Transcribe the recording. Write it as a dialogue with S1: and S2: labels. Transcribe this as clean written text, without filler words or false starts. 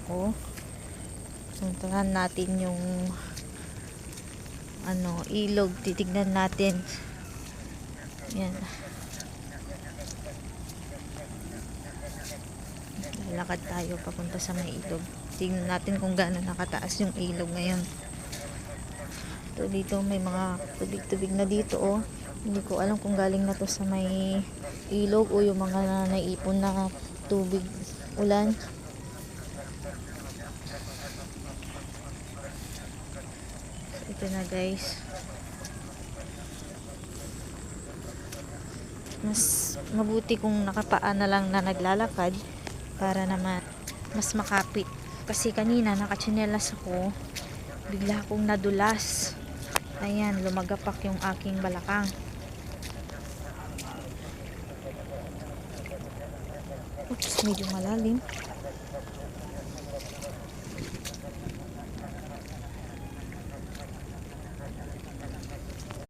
S1: ako. Puntahan natin yung ilog. Titignan natin. Yan. Lalakad tayo papunta sa may ilog. Tingnan natin kung gaano nakataas yung ilog ngayon. So, dito may mga tubig-tubig na dito, oh. Hindi ko alam kung galing na to sa may ilog o yung mga naipon na tubig ulan. So, ito na, guys. Mas mabuti kung nakapaa na lang na naglalakad para naman mas makapit. Kasi kanina nakatsinelas ako, bigla akong nadulas. Ayan, lumagapak yung aking balakang. Oops, medyo malalim.